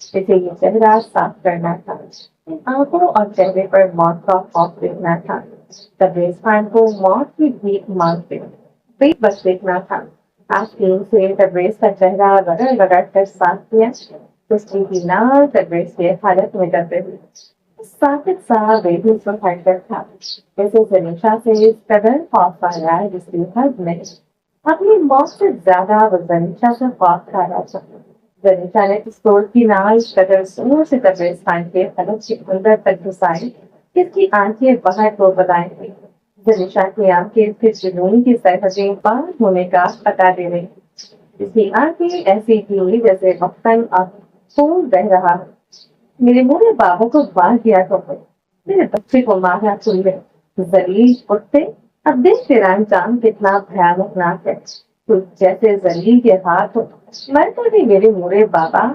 اسے یہ چہرہ صاف کرنا تھا، آنکھوں اور چہرے پر موت کا خوف دیکھنا تھا۔ تبریز خان کو موت کی بھیک مانگتے بے بس دیکھنا تھا۔ آستین سے تبریز کا چہرہ رگڑ رگڑ کر صاف کیا، اس کی نال تبریز کے حالت میں ڈر رہی، ساکت سا بیبی سے ہٹ کر تھا، جیسے زنیشا سے اس قدر خوف آ رہا ہے جس کی حد نہیں۔ اپنی موت سے زیادہ وہ زنیشا سے خوف کھا رہا تھا۔ زنیشا نے پستول کی نال اس قدر زور سے تبریز خان کے حلق کے اندر تک گھسائی کہ اس کی آنکھیں باہر کو بتائیں تھیں۔ زنیشا کی آنکھیں اس کے جنون کی سرحدیں پار ہونے کا پتا دے رہی، اس کی آنکھیں ایسی تھی جیسے وقتاً اب خون بہ رہا ہے۔ میرے بوڑھے بابا کو مار دیا تو میرے بچے کو مارا تم نے، ذلیل کتے، اب دیکھ تیرا انجام کتنا بھیانک ہے۔ تو جیسے ذلیل کے ہاتھ مر کر بھی میرے بوڑھے بابا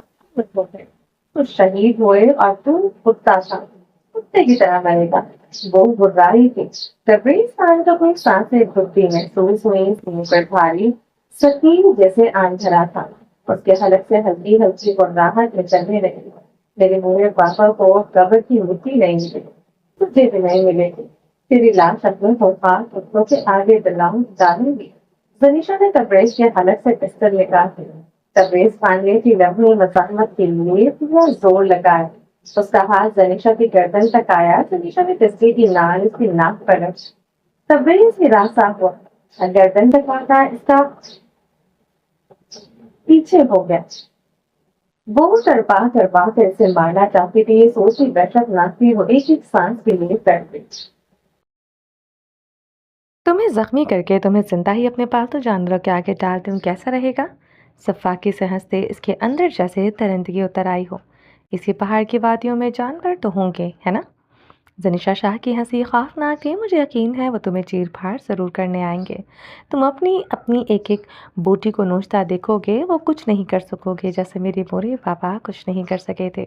تو شہید ہوئے اور تم کتا تھا، کتے کی طرح مرے گا۔ وہ گررائی تھی۔ تبریز خان کا کوئی سانسیں گھٹتی محسوس ہوئی، سینے پر بھاری سکین جیسے آن بھرا تھا، اس کے حلق سے ہلکی ہلکی گراہٹ میں چلنے لگی۔ میرے بوڑھے پاپا کو قبر کی مٹی نہیں ملی، تجھے بھی نہیں ملے گی، تیری لاش اپنے خوفناک کتوں کے آگے ڈالوں گی۔ زنیشا نے تبریز کے حلق سے پستل نکال دی۔ تبریز خان نے کی لمحی مزاحمت کے لیے پورا زور لگایا، اس کا ہاتھ زنیشا کی گردن تک آیا۔ زنیشا نے پستل کی نال اس کی ناک پر رکھی، تبریز ہراساں ہوا، گردن تک آتا اس کا پیچھے ہو گیا۔ وہ تڑپا تڑپا کر اسے مارنا چاہتی تھی، یہ سوچی وحشت ناکتی ہو ایک ایک سانس کے لیے تڑپ گئی۔ تمہیں زخمی کر کے تمہیں زندہ ہی اپنے پالتو جانوروں کے آگے ڈال دوں کیسا رہے گا؟ صفاقی سے ہنستے اس کے اندر جیسے درندگی اتر آئی ہو۔ اسی پہاڑ کی وادیوں میں جانور تو ہوں گے، ہے نا؟ زنیشا شاہ کی ہنسی خوفناک تھی۔ مجھے یقین ہے وہ تمہیں چیر پھاڑ ضرور کرنے آئیں گے۔ تم اپنی ایک ایک بوٹی کو نوچتا دیکھو گے، وہ کچھ نہیں کر سکو گے جیسے میرے بوڑھے بابا کچھ نہیں کر سکے تھے۔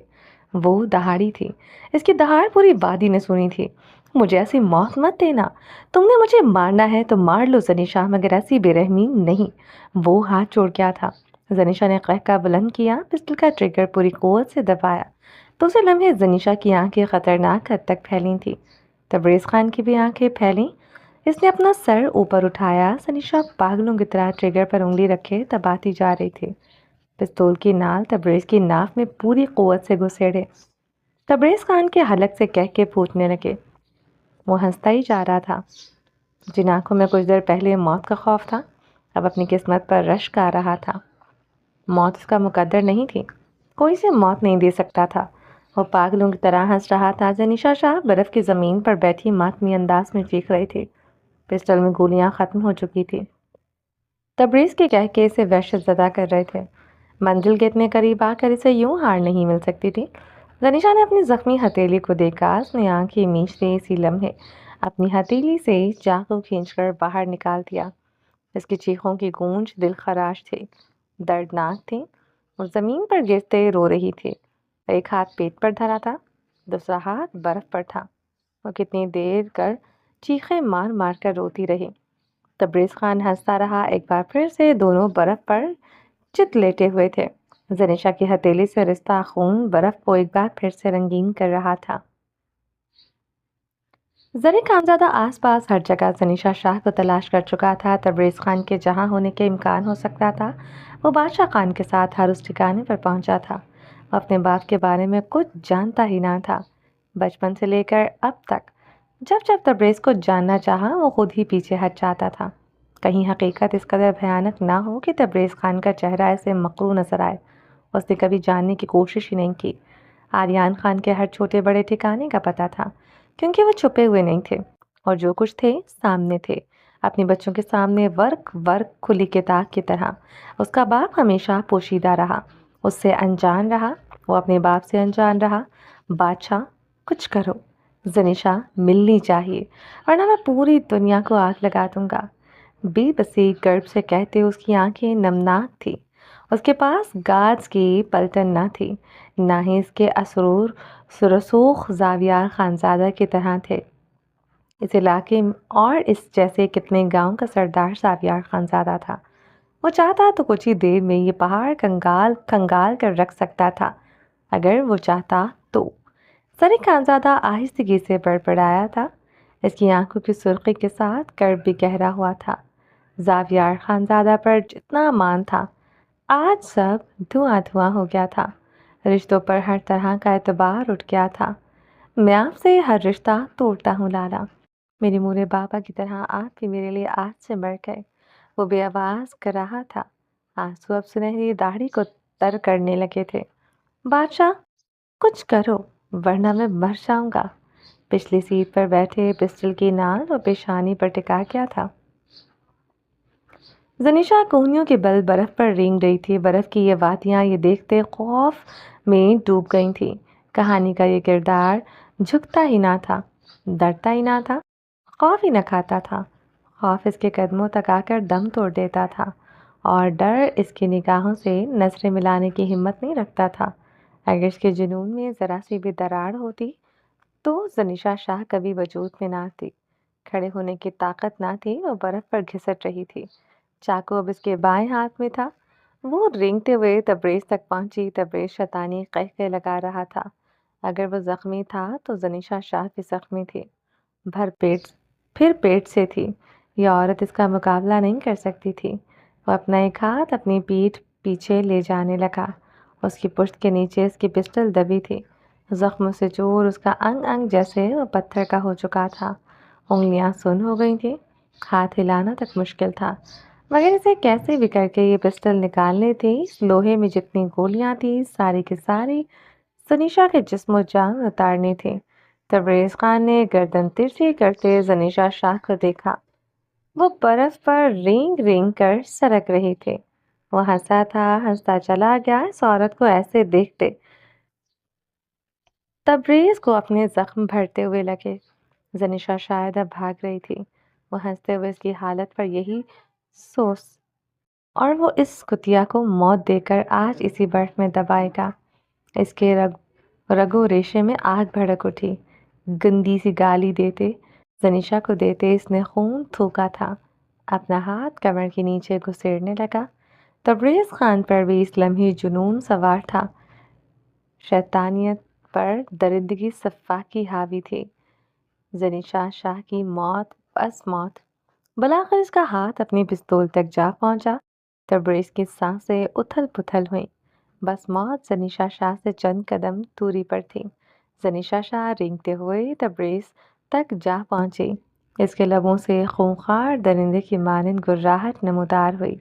وہ دہاڑی تھی، اس کی دہاڑ پوری وادی نے سنی تھی۔ مجھے ایسی موت مت دینا، تم نے مجھے مارنا ہے تو مار لو زنیشا، مگر ایسی بے رحمی نہیں۔ وہ ہاتھ چھوڑ گیا تھا۔ زنیشا نے قہقہ بلند کیا، پستل کا ٹریگر پوری قوت سے دبایا۔ تو اسے لمحے زنیشا کی آنکھیں خطرناک حد تک پھیلی تھیں۔ تبریز خان کی بھی آنکھیں پھیلیں۔ اس نے اپنا سر اوپر اٹھایا۔ زنیشا پاگلوں کی طرح ٹریگر پر انگلی رکھے دباتی جا رہی تھی۔ پستول کی نال تبریز کی ناک میں پوری قوت سے گھسیڑے۔ تبریز خان کے حلق سے کہہ کے پھوٹنے لگے۔ وہ ہنستا ہی جا رہا تھا۔ جن آنکھوں میں کچھ دیر پہلے موت کا خوف تھا، اب اپنی قسمت پر رشک آ رہا تھا۔ موت اس کا مقدر نہیں تھی، کوئی سے موت نہیں دے سکتا تھا۔ وہ پاگلوں کی طرح ہنس رہا تھا۔ زنیشا شاہ برف کی زمین پر بیٹھی ماتمی انداز میں چیخ رہی تھی۔ پسٹل میں گولیاں ختم ہو چکی تھی۔ تبریز کے کہہ کے اسے وحشت زدہ کر رہے تھے۔ منزل کے اتنے قریب آ کر اسے یوں ہار نہیں مل سکتی تھی۔ زنیشا نے اپنی زخمی ہتھیلی کو دیکھا۔ اس نے آنکھیں میچتے اسی لمحے اپنی ہتھیلی سے چاقو کھینچ کر باہر نکال دیا۔ اس کی چیخوں کی گونج دل خراش تھی، دردناک تھی، اور زمین پر گرتے رو رہی تھی۔ ایک ہاتھ پیٹ پر دھرا تھا، دوسرا ہاتھ برف پر تھا۔ وہ کتنی دیر کر چیخیں مار مار کر روتی رہی۔ تبریز خان ہنستا رہا۔ ایک بار پھر سے دونوں برف پر چت لیٹے ہوئے تھے۔ زنیشا کی ہتھیلی سے رستا خون برف کو ایک بار پھر سے رنگین کر رہا تھا۔ زرِ کامزادہ آس پاس ہر جگہ زنیشا شاہ کو تلاش کر چکا تھا۔ تبریز خان کے جہاں ہونے کے امکان ہو سکتا تھا، وہ بادشاہ خان کے ساتھ ہر اس ٹھکانے پر پہنچا تھا۔ وہ اپنے باپ کے بارے میں کچھ جانتا ہی نہ تھا۔ بچپن سے لے کر اب تک جب جب تبریز کو جاننا چاہا، وہ خود ہی پیچھے ہٹ جاتا تھا۔ کہیں حقیقت اس قدر بھیانک نہ ہو کہ تبریز خان کا چہرہ اسے مکروہ نظر آئے۔ اس نے کبھی جاننے کی کوشش ہی نہیں کی۔ آریان خان کے ہر چھوٹے بڑے ٹھکانے کا پتہ تھا، کیونکہ وہ چھپے ہوئے نہیں تھے، اور جو کچھ تھے سامنے تھے، اپنے بچوں کے سامنے ورق ورق کھلی کتاب کی طرح۔ اس کا باپ ہمیشہ پوشیدہ رہا، اس سے انجان رہا، وہ اپنے باپ سے انجان رہا۔ بادشاہ کچھ کرو، زنیشا ملنی چاہیے، ورنہ میں پوری دنیا کو آگ لگا دوں گا۔ بے بسی گرب سے کہتے اس کی آنکھیں نمناک تھی۔ اس کے پاس گارڈز کی پلٹن نہ تھی، نہ ہی اس کے اسرور سرسوخ زاویار خانزادہ کی طرح تھے۔ اس علاقے اور اس جیسے کتنے گاؤں کا سردار زاویار خانزادہ تھا۔ وہ چاہتا تو کچھ ہی دیر میں یہ پہاڑ کنگال کر رکھ سکتا تھا، اگر وہ چاہتا تو۔ سرِ خانزادہ آہستگی سے بڑبڑایا تھا۔ اس کی آنکھوں کی سرخی کے ساتھ کرب بھی گہرا ہوا تھا۔ زاویار خانزادہ پر جتنا مان تھا آج سب دھواں دھواں ہو گیا تھا۔ رشتوں پر ہر طرح کا اعتبار اٹھ گیا تھا۔ میں آپ سے ہر رشتہ توڑتا ہوں لالا، میری مورے بابا کی طرح آپ بھی میرے لیے آج سے مر گئے، وہ بے آواز کر رہا تھا۔ آنسو اب سنہری داڑھی کو تر کرنے لگے تھے۔ بادشاہ کچھ کرو ورنہ میں مر جاؤں گا۔ پچھلی سیٹ پر بیٹھے پسٹل کی نال اور پیشانی پر ٹکا کیا تھا۔ زنیشا کوہنیوں کے بل برف پر رینگ رہی تھی۔ برف کی یہ وادیاں یہ دیکھتے خوف میں ڈوب گئی تھی۔ کہانی کا یہ کردار جھکتا ہی نہ تھا، ڈرتا ہی نہ تھا، خوف ہی نہ کھاتا تھا۔ خوف اس کے قدموں تک آ کر دم توڑ دیتا تھا اور ڈر اس کی نگاہوں سے نظریں ملانے کی ہمت نہیں رکھتا تھا۔ اگر اس کے جنون میں ذرا سی بھی دراڑ ہوتی تو زنیشا شاہ کبھی وجود میں نہ آتی۔ کھڑے ہونے کی طاقت نہ تھی، وہ برف پر گھسٹ رہی تھی۔ چاقو اب اس کے بائیں ہاتھ میں تھا۔ وہ رینگتے ہوئے تبریز تک پہنچی۔ تبریز شیطانی قہقہے لگا رہا تھا۔ اگر وہ زخمی تھا تو زنیشا شاہ بھی زخمی تھی، پھر پیٹ سے تھی۔ یہ عورت اس کا مقابلہ نہیں کر سکتی تھی۔ وہ اپنا ایک ہاتھ اپنی پیٹھ پیچھے لے جانے لگا۔ اس کی پشت کے نیچے اس کی پسٹل دبی تھی۔ زخموں سے چور اس کا انگ انگ جیسے وہ پتھر کا ہو چکا تھا۔ انگلیاں سن ہو گئی تھیں، ہاتھ ہلانا تک مشکل تھا۔ مگر اسے کیسے بھی کر کے یہ پسٹل نکالنی تھی۔ اس لوہے میں جتنی گولیاں تھیں ساری کی ساری زنیشا کے جسم و جان میں اتارنی تھی۔ تبریز خان نے گردن ترچھی کرتے زنیشا شاہ کو دیکھا۔ وہ برف پر رینگ رینگ کر سرک رہے تھے۔ وہ ہنسا تھا، ہنستا چلا گیا اس عورت کو ایسے دیکھتے تبریز کو اپنے زخم بھرتے ہوئے لگے۔ زنیشا شاید اب بھاگ رہی تھی۔ وہ ہنستے ہوئے اس کی حالت پر یہی سوس اور وہ اس کتیا کو موت دے کر آج اسی برف میں دبائے گا۔ اس کے رگو ریشے میں آگ بھڑک اٹھی۔ گندی سی گالی دیتے زنیشا کو دیتے اس نے خون تھوکا تھا۔ اپنا ہاتھ کمر کے نیچے گھسیڑنے لگا۔ تبریز خان پر بھی اس لمحے جنون سوار تھا۔ شیطانیت پر درندگی سفاکی حاوی تھی۔ زنیشا شاہ کی موت بس موت۔ بلاخر اس کا ہاتھ اپنی پستول تک جا پہنچا۔ تبریز کی سانسیں اتھل پتھل ہوئیں۔ بس موت زنیشا شاہ سے چند قدم دوری پر تھی۔ زنیشا شاہ رینگتے ہوئے تبریز تک جا پہنچی۔ اس کے لبوں سے خونخوار درندے کی مانند گراہٹ نمودار ہوئی۔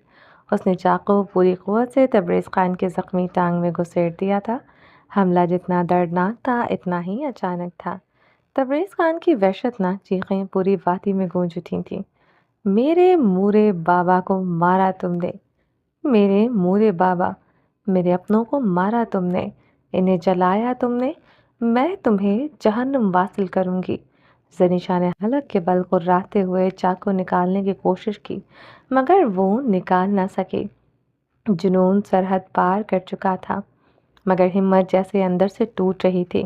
اس نے چاقو پوری قوت سے تبریز خان کے زخمی ٹانگ میں گھسیڑ دیا تھا۔ حملہ جتنا دردناک تھا اتنا ہی اچانک تھا۔ تبریز خان کی وحشتناک چیخیں پوری وادی میں گونج اٹھی تھیں۔ میرے مورے بابا کو مارا تم نے، میرے مورے بابا، میرے اپنوں کو مارا تم نے، انہیں جلایا تم نے، میں تمہیں جہنم واصل کروں گی۔ زنیشا نے حلق کے بل قراتے ہوئے چاقو نکالنے کی کوشش کی مگر وہ نکال نہ سکی۔ جنون سرحد پار کر چکا تھا مگر ہمت جیسے اندر سے ٹوٹ رہی تھی۔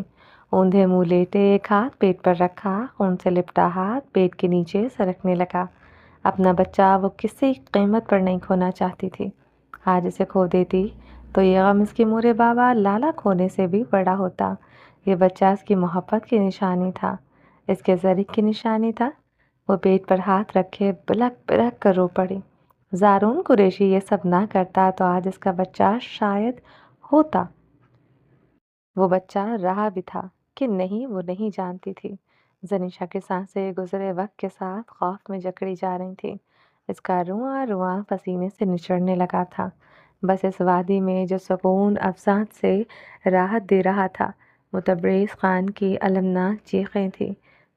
اوندھے منہ لیٹے ایک ہاتھ پیٹ پر رکھا، خون سے لپٹا ہاتھ پیٹ کے نیچے سرکنے لگا۔ اپنا بچہ وہ کسی قیمت پر نہیں کھونا چاہتی تھی۔ آج اسے کھو دیتی تو یہ غم اس کی مورے بابا لالا کھونے سے بھی بڑا ہوتا۔ یہ بچہ اس کی محبت کی نشانی تھا، اس کے ذریعہ کی نشانی تھا۔ وہ پیٹ پر ہاتھ رکھے بلک بلک کر رو پڑی۔ زارون قریشی یہ سب نہ کرتا تو آج اس کا بچہ شاید ہوتا۔ وہ بچہ رہا بھی تھا کہ نہیں وہ نہیں جانتی تھی۔ زنیشا کی سانسیں گزرے وقت کے ساتھ خوف میں جکڑی جا رہی تھیں۔ اس کا رواں رواں پسینے سے نچڑنے لگا تھا۔ بس اس وادی میں جو سکون افسانت سے راحت دے رہا تھا وہ تبریز خان کی المناک چیخیں تھیں۔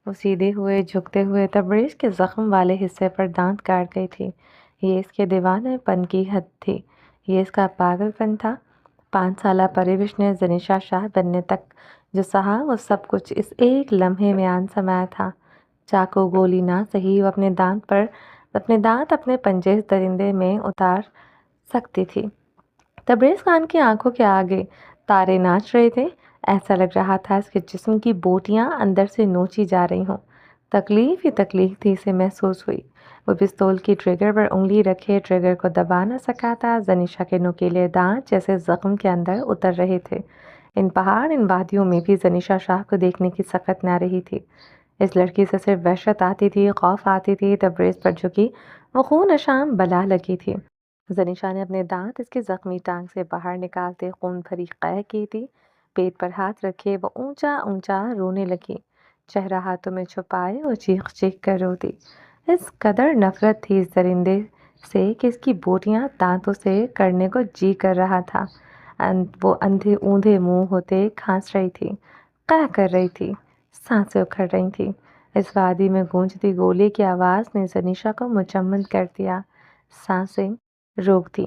وہ سیدھے ہوئے جھکتے ہوئے تبریز کے زخم والے حصے پر دانت کاٹ گئی تھی۔ یہ اس کے دیوانے پن کی حد تھی، یہ اس کا پاگل پن تھا۔ 5 سالہ پریوش نے زنیشا شاہ بننے تک جو سہا وہ سب کچھ اس ایک لمحے میں آن سمایا تھا۔ چاقو گولی نہ سہی وہ اپنے دانت اپنے پنجے اس درندے میں اتار سکتی تھی۔ تبریز خان کی آنکھوں کے آگے تارے ناچ رہے تھے۔ ایسا لگ رہا تھا اس کے جسم کی بوٹیاں اندر سے نوچی جا رہی ہوں۔ تکلیف ہی تکلیف تھی اسے محسوس ہوئی۔ وہ پستول کی ٹریگر پر انگلی رکھے ٹریگر کو دبا نہ سکا تھا۔ زنیشا کے نوکیلے دانت جیسے زخم کے اندر اتر رہے تھے۔ ان پہاڑ ان وادیوں میں بھی زنیشا شاہ کو دیکھنے کی سخت نہ رہی تھی۔ اس لڑکی سے صرف وحشت آتی تھی، خوف آتی تھی، تبریز پر جھکی وہ خون اشام بلا لگی تھی۔ زنیشا نے اپنے دانت اس کی زخمی ٹانگ سے باہر نکالتے خون بھری قے کی تھی۔ پیٹ پر ہاتھ رکھے وہ اونچا اونچا رونے لگی، چہرہ ہاتھوں میں چھپائے وہ چیخ چیخ کر روتی۔ اس قدر نفرت تھی اس درندے سے کہ اس کی بوٹیاں دانتوں سے کرنے کو جی کر رہا تھا۔ وہ اندھے اوندھے منہ ہوتے کھانس رہی تھی، قے کر رہی تھی، سانسیں اکھڑ رہی تھی۔ اس وادی میں گونجتی گولی کی آواز نے زنیشا کو مچمد کر دیا، سانسیں روک دی۔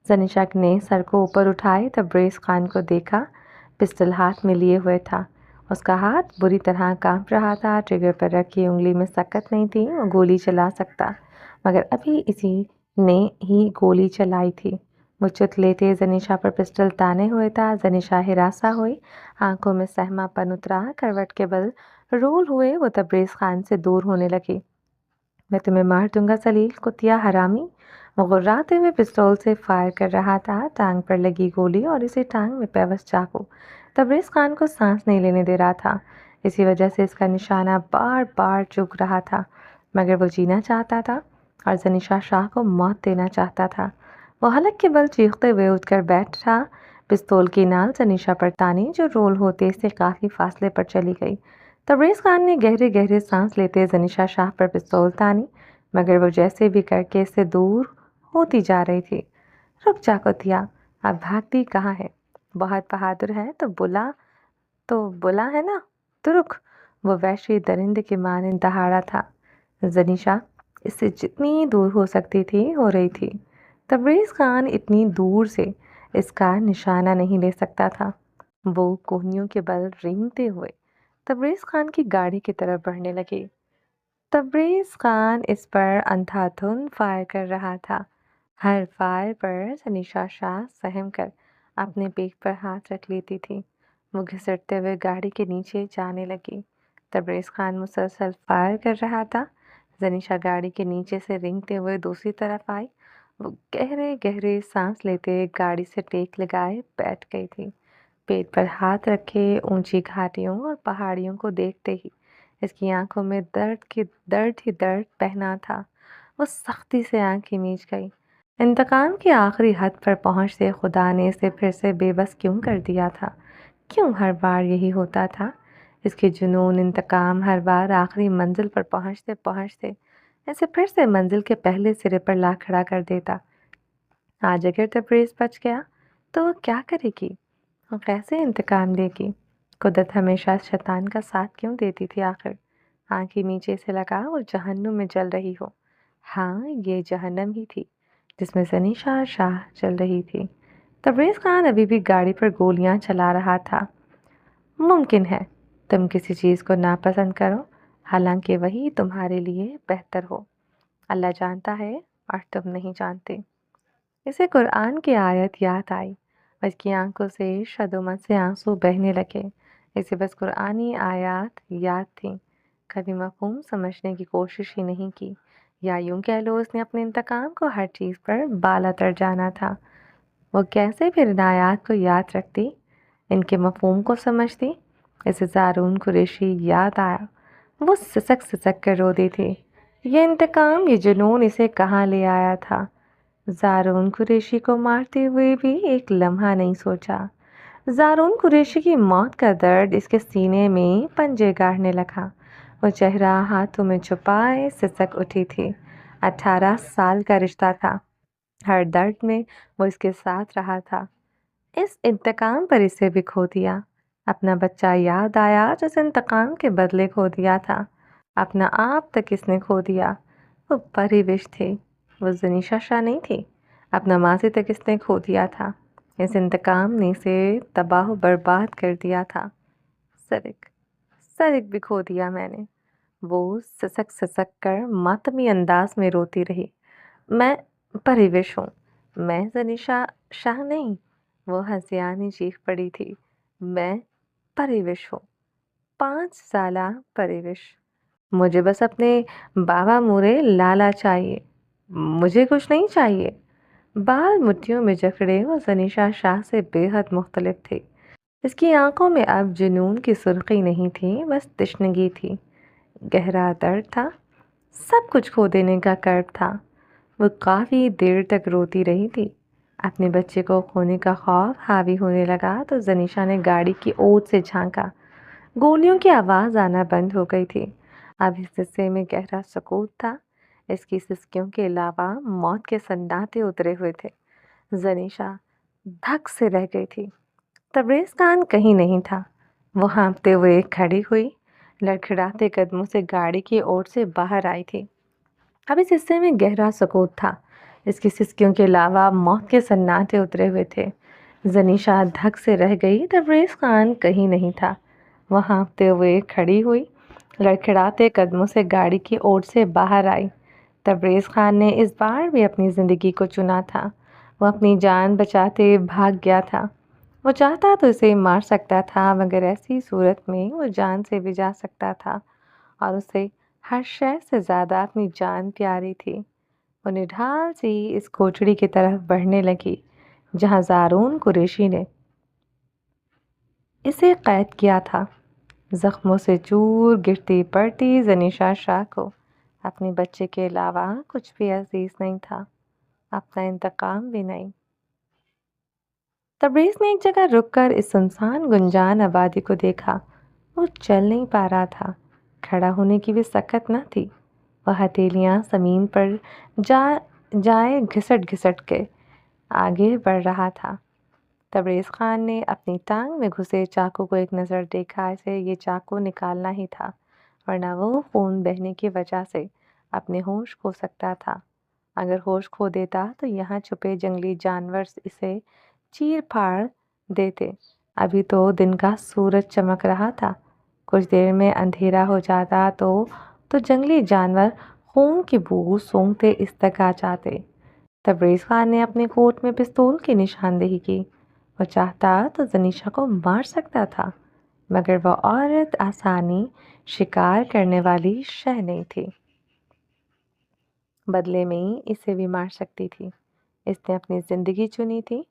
زنیشا نے سر کو اوپر اٹھائے تبریز خان کو دیکھا، پسٹل ہاتھ میں لیے ہوئے تھا۔ اس کا ہاتھ بری طرح کانپ رہا تھا، ٹریگر پر رکھی انگلی میں سکت نہیں تھی، وہ گولی چلا سکتا، مگر ابھی اسی نے ہی گولی چلائی تھی۔ وہ چت لیتے زنیشا پر پسٹل تانے ہوئے تھا۔ زنیشا ہراساں ہوئی، آنکھوں میں سہما پن اترا، کروٹ کے بل رول ہوئے وہ تبریز خان سے دور ہونے لگی۔ میں تمہیں مار دوں گا ذلیل کتیا حرامی، وہ غراتے ہوئے پستول سے فائر کر رہا تھا، ٹانگ پر لگی گولی اور اسی ٹانگ میں پیوست چاقو تبریز خان کو سانس نہیں لینے دے رہا تھا۔ اسی وجہ سے اس کا نشانہ بار بار چوک رہا تھا، مگر وہ جینا چاہتا تھا اور زنیشا شاہ کو موت دینا چاہتا تھا۔ وہ حلق کے بل چیختے ہوئے اٹھ کر بیٹھا، پستول کی نال زنیشا پر تانی جو رول ہوتے سے کافی فاصلے پر چلی گئی۔ تبریز خان نے گہرے گہرے سانس لیتے زنیشا شاہ پر پستول تانی، مگر وہ جیسے بھی کر کے اس سے دور ہوتی جا رہی تھی۔ رک جا کتیا، اب بھاگتی کہاں ہے؟ بہت بہادر ہے تو بلا ہے نا، تو رک۔ وہ وحشی درندے کے مانند دہاڑا تھا۔ زنیشا اس سے جتنی دور ہو سکتی تھی ہو رہی تھی۔ تبریز خان اتنی دور سے اس کا نشانہ نہیں لے سکتا تھا۔ وہ کوہنیوں کے بل رینگتے ہوئے تبریز خان کی گاڑی کی طرف بڑھنے لگے۔ تبریز خان اس پر اندھا دھند فائر کر رہا تھا۔ ہر فائر پر زنیشا شاہ سہم کر اپنے پیٹ پر ہاتھ رکھ لیتی تھی۔ وہ گھسٹتے ہوئے گاڑی کے نیچے جانے لگی۔ تبریز خان مسلسل فائر کر رہا تھا۔ زنیشا گاڑی کے نیچے سے رینگتے ہوئے دوسری طرف آئی۔ وہ گہرے گہرے سانس لیتے گاڑی سے ٹیک لگائے بیٹھ گئی تھی، پیٹ پر ہاتھ رکھے اونچی گھاٹیوں اور پہاڑیوں کو دیکھتے ہی اس کی آنکھوں میں درد ہی درد پہنا تھا۔ وہ سختی سے آنکھیں میچ گئی۔ انتقام کی آخری حد پر پہنچتے خدا نے اسے پھر سے بے بس کیوں کر دیا تھا؟ کیوں ہر بار یہی ہوتا تھا؟ اس کے جنون انتقام ہر بار آخری منزل پر پہنچتے پہنچتے اسے پھر سے منزل کے پہلے سرے پر لا کھڑا کر دیتا۔ آج اگر تبریز بچ گیا تو وہ کیا کرے گی؟ وہ کیسے انتقام لے گی؟ قدرت ہمیشہ شیطان کا ساتھ کیوں دیتی تھی آخر؟ آنکھیں نیچے سے لگا وہ جہنم میں جل رہی ہو۔ ہاں، یہ جہنم ہی تھی جس میں زنیشا شاہ چل رہی تھی۔ تبریز خان ابھی بھی گاڑی پر گولیاں چلا رہا تھا۔ ممکن ہے تم کسی چیز کو ناپسند کرو، حالانکہ وہی تمہارے لیے بہتر ہو۔ اللہ جانتا ہے اور تم نہیں جانتے۔ اسے قرآن کی آیت یاد آئی، اس کی آنکھوں سے شدومت سے آنسو بہنے لگے۔ اسے بس قرآنی آیات یاد تھیں، کبھی مفہوم سمجھنے کی کوشش ہی نہیں کی، یا یوں کہہ لو اس نے اپنے انتقام کو ہر چیز پر بالا تر جانا تھا۔ وہ کیسے پھر ان آیات کو یاد رکھتی، ان کے مفہوم کو سمجھتی؟ اسے زارون قریشی یاد آیا۔ وہ سسک سسک کر رو دی تھی۔ یہ انتقام، یہ جنون اسے کہاں لے آیا تھا؟ زارون قریشی کو مارتے ہوئے بھی ایک لمحہ نہیں سوچا۔ زارون قریشی کی موت کا درد اس کے سینے میں پنجے گاڑنے لگا۔ وہ چہرہ ہاتھوں میں چھپائے سسک اٹھی تھی۔ 18 سال کا رشتہ تھا، ہر درد میں وہ اس کے ساتھ رہا تھا۔ اس انتقام پر اسے بھی کھو دیا۔ اپنا بچہ یاد آیا جس انتقام کے بدلے کھو دیا تھا۔ اپنا آپ تک اس نے کھو دیا۔ وہ پرورش تھی، وہ زنیشا شاہ نہیں تھی۔ اپنا ماضی تک اس نے کھو دیا تھا۔ اس انتقام نے اسے تباہ و برباد کر دیا تھا۔ سرک بھی کھو دیا میں نے۔ وہ سسک سسک کر ماتمی انداز میں روتی رہی۔ میں پرورش ہوں، میں زنیشا شاہ نہیں۔ وہ ہنسیانی چیخ پڑی تھی۔ میں پرورش ہوں، 5 سالہ پرورش۔ مجھے بس اپنے بابا مورے لالا چاہیے، مجھے کچھ نہیں چاہیے۔ بال مٹھیوں میں جکڑے وہ زنیشا شاہ سے بے حد مختلف تھے۔ اس کی آنکھوں میں اب جنون کی سرخی نہیں تھی، بس تشنگی تھی، گہرا درد تھا، سب کچھ کھو دینے کا کرب تھا۔ وہ کافی دیر تک روتی رہی تھی۔ اپنے بچے کو کھونے کا خوف حاوی ہونے لگا تو زنیشا نے گاڑی کی اوٹ سے جھانکا۔ گولیوں کی آواز آنا بند ہو گئی تھی۔ اب اس حصے میں گہرا سکوت تھا۔ اس کی سسکیوں کے علاوہ موت کے سناٹے اترے ہوئے تھے۔ زنیشا دھک سے رہ گئی تھی۔ تبریز خان کہیں نہیں تھا۔ وہ ہانپتے ہوئے کھڑی ہوئی، لڑکھڑاتے قدموں سے گاڑی کی اوٹ سے باہر آئی تھی۔ اب اس حصے میں گہرا سکوت تھا۔ اس کی سسکیوں کے علاوہ موت کے سناٹے اترے ہوئے تھے۔ زنیشا دھک سے رہ گئی۔ تبریز خان کہیں نہیں تھا۔ وہ ہانپتے ہوئے کھڑی ہوئی، لڑکھڑاتے قدموں سے گاڑی کی اوٹ سے باہر آئی۔ تبریز خان نے اس بار بھی اپنی زندگی کو چنا تھا۔ وہ اپنی جان بچاتے بھاگ گیا تھا۔ وہ چاہتا تو اسے مار سکتا تھا، مگر ایسی صورت میں وہ جان سے بھی جا سکتا تھا، اور اسے ہر شے سے زیادہ اپنی جان پیاری تھی۔ وہ نڈھال سی اس کوٹڑی کی طرف بڑھنے لگی جہاں زارون قریشی نے اسے قید کیا تھا۔ زخموں سے چور گرتی پڑتی زنیشا شاہ کو اپنے بچے کے علاوہ کچھ بھی عزیز نہیں تھا، اپنا انتقام بھی نہیں۔ تبریز نے ایک جگہ رک کر اس سنسان گنجان آبادی کو دیکھا۔ وہ چل نہیں پا رہا تھا، کھڑا ہونے کی بھی سکت نہ تھی۔ وہ ہتھیلیاں زمین پر جائے گھسٹ گھسٹ کے آگے بڑھ رہا تھا۔ تبریز خان نے اپنی ٹانگ میں گھسے چاقو کو ایک نظر دیکھا۔ اسے یہ چاقو نکالنا ہی تھا، ورنہ وہ خون بہنے کی وجہ سے اپنے ہوش کھو سکتا تھا۔ اگر ہوش کھو دیتا تو یہاں چھپے جنگلی جانور اسے چیر پھاڑ دیتے۔ ابھی تو دن کا سورج چمک رہا تھا۔ کچھ دیر میں اندھیرا ہو جاتا تو جنگلی جانور خون کی بو سونگھتے اس تک آ جاتے۔ تبریز خان نے اپنے کوٹ میں پستول کی نشاندہی کی۔ وہ چاہتا تو زنیشا کو مار سکتا تھا، مگر وہ عورت آسانی شکار کرنے والی شے نہیں تھی۔ بدلے میں اسے بھی مار سکتی تھی۔ اس نے اپنی زندگی چنی تھی۔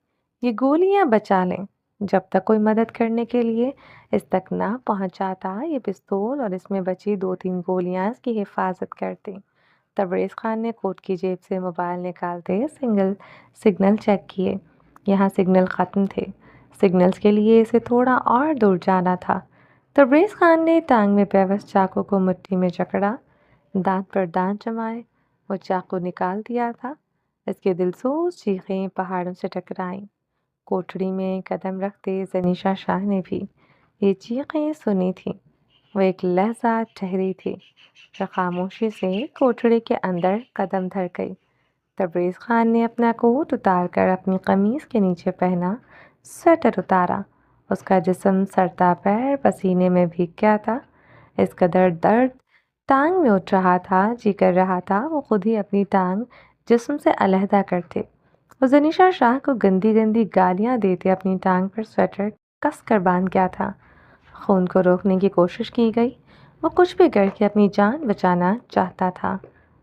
یہ گولیاں بچا لیں۔ جب تک کوئی مدد کرنے کے لیے اس تک نہ پہنچ جاتا، یہ پستول اور اس میں بچی 2-3 گولیاں اس کی حفاظت کرتی۔ تبریز خان نے کوٹ کی جیب سے موبائل نکالتے سگنل چیک کیے۔ یہاں سگنل ختم تھے۔ سگنلز کے لیے اسے تھوڑا اور دور جانا تھا۔ تبریز خان نے ٹانگ میں پیوست چاقو کو مٹھی میں جکڑا، دانت پر دانت جمائے۔ وہ چاقو نکال دیا تھا۔ اس کے دلسوز چیخیں پہاڑوں سے ٹکرائیں۔ کوٹڑی میں قدم رکھتے زنیشا شاہ نے بھی یہ چیخیں سنی تھیں۔ وہ ایک لحظہ ٹھہری تھی، پھر خاموشی سے کوٹڑی کے اندر قدم دھر گئی۔ تبریز خان نے اپنا کوٹ اتار کر اپنی قمیص کے نیچے پہنا، سویٹر اتارا۔ اس کا جسم سر تا پیر پسینے میں بھیگ گیا تھا۔ اس قدر درد ٹانگ میں اٹھ رہا تھا، جی کر رہا تھا وہ خود ہی اپنی ٹانگ جسم سے علیحدہ کرتے۔ وہ زنیشا شاہ کو گندی گندی گالیاں دیتے اپنی ٹانگ پر سویٹر کس کر باندھ گیا تھا۔ خون کو روکنے کی کوشش کی گئی۔ وہ کچھ بھی کر کے اپنی جان بچانا چاہتا تھا۔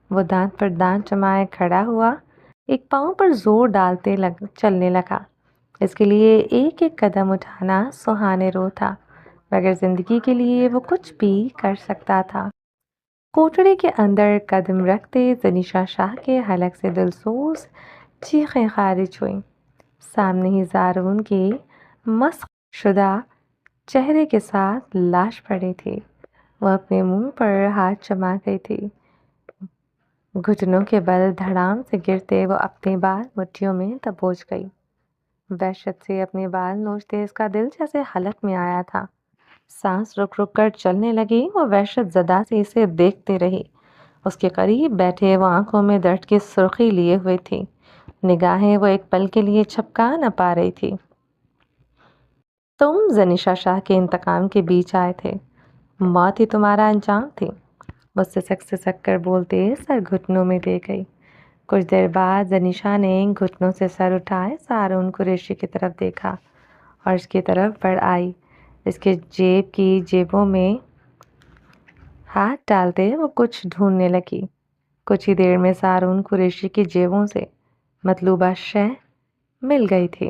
وہ دانت پر دانت جمائے کھڑا ہوا، ایک پاؤں پر زور ڈالتے چلنے لگا۔ اس کے لیے ایک ایک قدم اٹھانا سہانے رو تھا، مگر زندگی کے لیے وہ کچھ بھی کر سکتا تھا۔ کوٹڑی کے اندر قدم رکھتے زنیشا شاہ کے حلق سے دلسوز چیخیں خارج ہوئیں۔ سامنے ہی زارون کے مسخ شدہ چہرے کے ساتھ لاش پڑی تھی۔ وہ اپنے منہ پر ہاتھ جما گئی تھی۔ گھٹنوں کے بل دھڑام سے گرتے وہ اپنے بال مٹھیوں میں دبوچ گئی۔ وحشت سے اپنے بال نوچتے اس کا دل جیسے حلق میں آیا تھا۔ سانس رک رک کر چلنے لگی۔ وہ وحشت زدہ سے اسے دیکھتے رہی۔ اس کے قریب بیٹھے وہ آنکھوں میں درد کی سرخی لیے ہوئے تھی۔ نگاہیں وہ ایک پل کے لیے چھپکا نہ پا رہی تھی۔ تم زنیشا شاہ کے انتقام کے بیچ آئے تھے، موت ہی تمہارا انجام تھی۔ وہ سسک کر بولتے سر گھٹنوں میں دے گئی۔ کچھ دیر بعد زنیشا نے گھٹنوں سے سر اٹھائے زارون قریشی کی طرف دیکھا اور اس کی طرف بڑھ آئی۔ اس کے جیب کی جیبوں میں ہاتھ ڈالتے وہ کچھ ڈھونڈنے لگی۔ کچھ ہی دیر میں زارون قریشی کی جیبوں سے مطلوبہ شے مل گئی تھی۔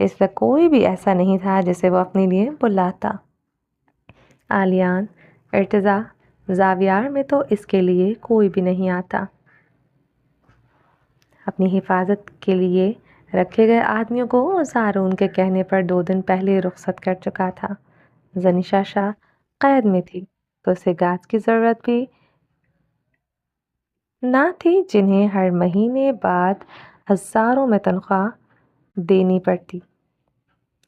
اس وقت کوئی بھی ایسا نہیں تھا جسے وہ اپنے لیے بلاتا۔ آلیان، ارتضا، زاویار میں تو اس کے لیے کوئی بھی نہیں آتا۔ اپنی حفاظت کے لیے رکھے گئے آدمیوں کو زارون کے کہنے پر 2 دن پہلے رخصت کر چکا تھا۔ زنیشا شاہ قید میں تھی تو اسے گارڈز کی ضرورت بھی نہ تھی جنہیں ہر مہینے بعد ہزاروں میں تنخواہ دینی پڑتی۔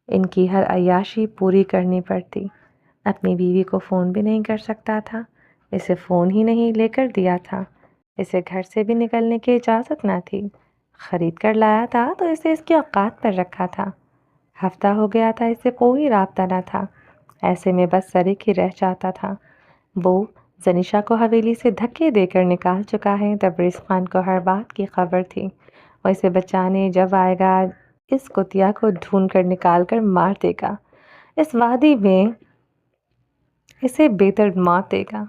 ان کی ہر عیاشی پوری کرنی پڑتی۔ اپنی بیوی کو فون بھی نہیں کر سکتا تھا، اسے فون ہی نہیں لے کر دیا تھا، اسے گھر سے بھی نکلنے کی اجازت نہ تھی، خرید کر لایا تھا تو اسے اس کی اوقات پر رکھا تھا۔ ہفتہ ہو گیا تھا اسے کوئی رابطہ نہ تھا، ایسے میں بس سرک ہی رہ جاتا تھا۔ وہ زنیشا کو حویلی سے دھکے دے کر نکال چکا ہے۔ تبریز خان کو ہر بات کی خبر تھی، وہ اسے بچانے جب آئے گا اس کتیا کو ڈھونڈ کر نکال کر مار دے گا، اس وادی میں اسے بے دردِ موت دے گا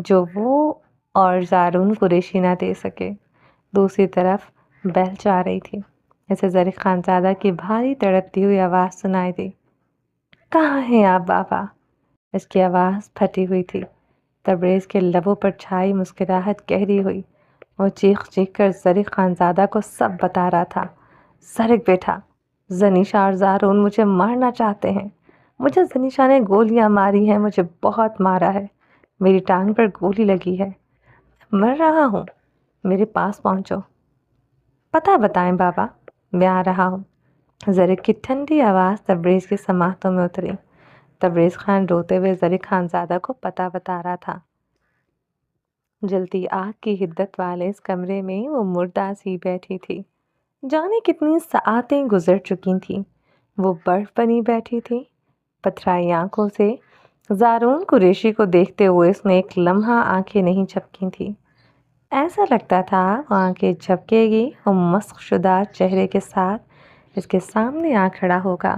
جو وہ اور زارون قریشی نہ دے سکے۔ دوسری طرف بیل جا رہی تھی، اسے زرق خانزادہ کی بھاری تڑپتی ہوئی آواز سنائی دی۔ کہاں ہیں آپ بابا؟ اس کی آواز پھٹی ہوئی تھی۔ تبریز کے لبوں پر چھائی مسکراہٹ گہری ہوئی۔ وہ چیخ چیخ کر زرق خانزادہ کو سب بتا رہا تھا۔ زرق بیٹا، زنیشا اور زارون مجھے مارنا چاہتے ہیں، مجھے زنیشا نے گولیاں ماری ہیں، مجھے بہت مارا ہے، میری ٹانگ پر گولی لگی ہے، مر رہا ہوں، میرے پاس پہنچو، پتہ بتائیں بابا، میں آ رہا ہوں۔ زرق کی ٹھنڈی آواز تبریز کی سماعتوں میں اتری۔ تبریز خان روتے ہوئے زرق خانزادہ کو پتہ بتا رہا تھا۔ جلتی آگ کی حدت والے اس کمرے میں وہ مردہ سی بیٹھی تھی، جانے کتنی ساعتیں گزر چکی تھیں، وہ برف بنی بیٹھی تھی۔ پتھرائی آنکھوں سے زارون قریشی کو دیکھتے ہوئے اس نے ایک لمحہ آنکھیں نہیں جھپکی تھیں۔ ایسا لگتا تھا وہ آنکھیں جھپکے گی، وہ مسخ شدہ چہرے کے ساتھ اس کے سامنے آ کھڑا ہوگا۔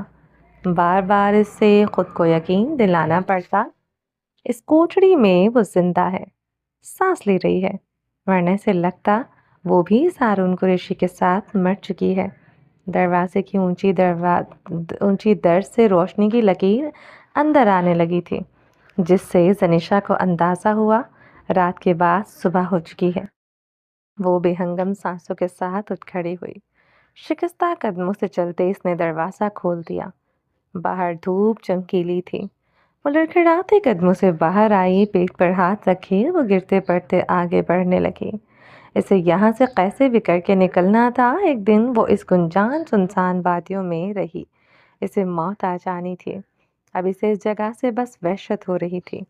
بار بار اس سے خود کو یقین دلانا پڑتا اس کوٹڑی میں وہ زندہ ہے، سانس لے رہی ہے، ورنہ سے لگتا وہ بھی زارون قریشی کے ساتھ مر چکی ہے۔ دروازے کی اونچی درز سے روشنی کی لکیر اندر آنے لگی تھی، جس سے زنیشا کو اندازہ ہوا رات کے بعد صبح ہو چکی ہے۔ وہ بے ہنگم سانسوں کے ساتھ اٹھ کھڑی ہوئی، شکستہ قدموں سے چلتے اس نے دروازہ کھول دیا۔ باہر دھوپ چمکیلی تھی، وہ لڑکھڑاتے قدموں سے باہر آئی، پیٹ پر ہاتھ رکھے وہ گرتے پڑتے آگے بڑھنے لگی۔ اسے یہاں سے کیسے بھی کر کے نکلنا تھا۔ ایک دن وہ اس گنجان سنسان وادیوں میں رہی، اسے موت آ جانی تھی، اب اسے اس جگہ سے بس وحشت ہو رہی تھی۔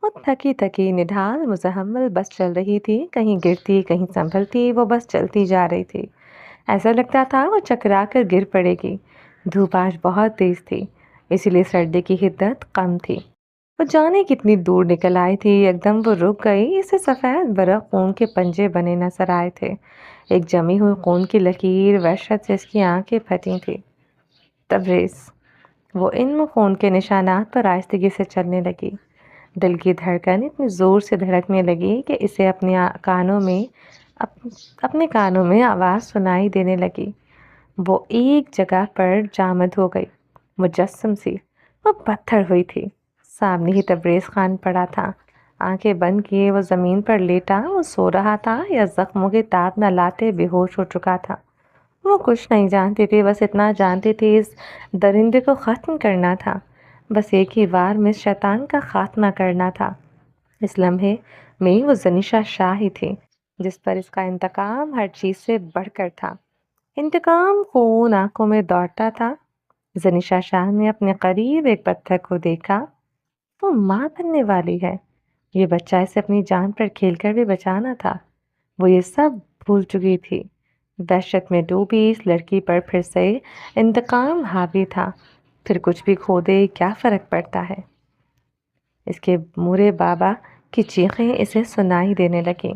وہ تھکی تھکی نڈھال مزمل بس چل رہی تھی، کہیں گرتی کہیں سنبھلتی، وہ بس چلتی جا رہی تھی۔ ایسا لگتا تھا وہ چکرا کر گر پڑے گی۔ دھوپ آج بہت تیز تھی، اسی لیے سردی کی حدت کم تھی۔ وہ جانے کتنی دور نکل آئی تھی، ایک دم وہ رک گئی۔ اسے سفید برق خون کے پنجے بنے نظر آئے تھے، ایک جمی ہوئی خون کی لکیر، وحشت سے اس کی آنکھیں پھٹی تھیں۔ تبریز، وہ ان خون کے نشانات پر آہستگی سے چلنے لگی۔ دل کی دھڑکن اتنی زور سے دھڑکنے لگی کہ اسے اپنے کانوں میں آواز سنائی دینے لگی۔ وہ ایک جگہ پر جامد ہو گئی، مجسم سی، وہ پتھر ہوئی تھی۔ سامنے ہی تبریز خان پڑا تھا، آنکھیں بند کیے وہ زمین پر لیٹا۔ وہ سو رہا تھا یا زخموں کے تاب نہ لاتے بے ہوش ہو چکا تھا۔ وہ کچھ نہیں جانتی تھی، بس اتنا جانتی تھی اس درندے کو ختم کرنا تھا، بس ایک ہی وار میں اس شیطان کا خاتمہ کرنا تھا۔ اس لمحے میں وہ زنیشا شاہ ہی تھی جس پر اس کا انتقام ہر چیز سے بڑھ کر تھا۔ انتقام خون آنکھوں میں دوڑتا تھا۔ زنیشا شاہ نے اپنے قریب ایک پتھر کو دیکھا، وہ ماں بننے والی ہے، یہ بچہ اسے اپنی جان پر کھیل کر بھی بچانا تھا۔ وہ یہ سب بھول چکی تھی، وحشت میں ڈوبی اس لڑکی پر پھر سے انتقام حاوی تھا۔ پھر کچھ بھی کھو دے کیا فرق پڑتا ہے۔ اس کے مورے بابا کی چیخیں اسے سنائی دینے لگیں،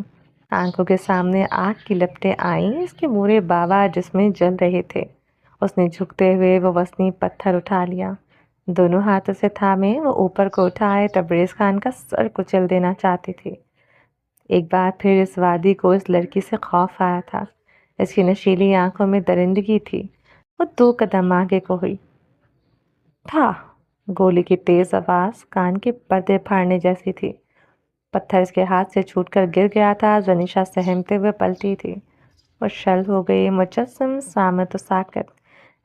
آنکھوں کے سامنے آگ کی لپٹیں آئیں، اس کے مورے بابا جس میں جل رہے تھے۔ اس نے جھکتے ہوئے وہ وزنی پتھر اٹھا لیا، دونوں ہاتھوں سے تھامے وہ اوپر کو اٹھائے، تبریز خان کا سر کچل دینا چاہتی تھی۔ ایک بار پھر اس وادی کو اس لڑکی سے خوف آیا تھا، اس کی نشیلی آنکھوں میں درندگی تھی۔ وہ 2 قدم آگے کو ہوئی۔ تھا گولی کی تیز آواز کان کے پردے پھاڑنے جیسی تھی۔ پتھر اس کے ہاتھ سے چھوٹ کر گر گیا تھا۔ زنیشا سہمتے ہوئے پلٹی تھی۔ وہ شل ہو گئی، مجسم سامت و ساکت۔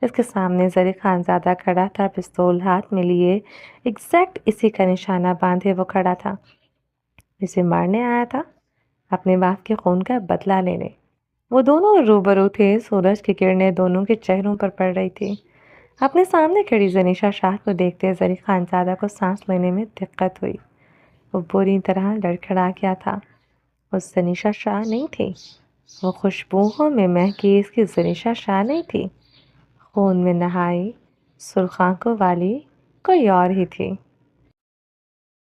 اس کے سامنے زری خانزادہ کھڑا تھا، پستول ہاتھ میں لیے، ایگزیکٹ اسی کا نشانہ باندھے وہ کھڑا تھا۔ اسے مارنے آیا تھا، اپنے باپ کے خون کا بدلہ لینے۔ وہ دونوں روبرو تھے، سورج کی کرنیں دونوں کے چہروں پر پڑ رہی تھی۔ اپنے سامنے کھڑی زنیشا شاہ کو دیکھتے زری خانزادہ کو سانس لینے میں دقت ہوئی۔ وہ بری طرح لڑکھڑا گیا تھا۔ وہ زنیشا شاہ نہیں تھی۔ وہ خوشبوؤں میں مہکی اس کی زنیشا شاہ نہیں تھی۔ خون میں نہائی، سرخ آنکھوں والی کوئی اور ہی تھی۔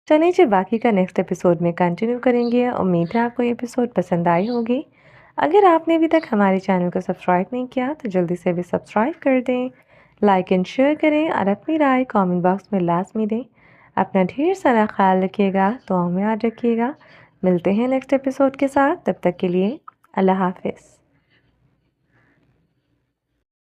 چلیے جی، باقی کا نیکسٹ ایپیسوڈ میں کنٹینیو کریں گے۔ امید ہے آپ کو یہ ایپیسوڈ پسند آئی ہوگی۔ اگر آپ نے ابھی تک ہمارے چینل کو سبسکرائب نہیں کیا تو جلدی سے بھی سبسکرائب کر دیں، لائک اینڈ شیئر کریں اور اپنی رائے کامنٹ باکس میں لازمی دیں۔ اپنا ڈھیر سارا خیال رکھیے گا، دعاؤں میں یاد رکھیے گا۔ ملتے ہیں نیکسٹ ایپیسوڈ کے ساتھ، تب تک کے لیے اللہ حافظ۔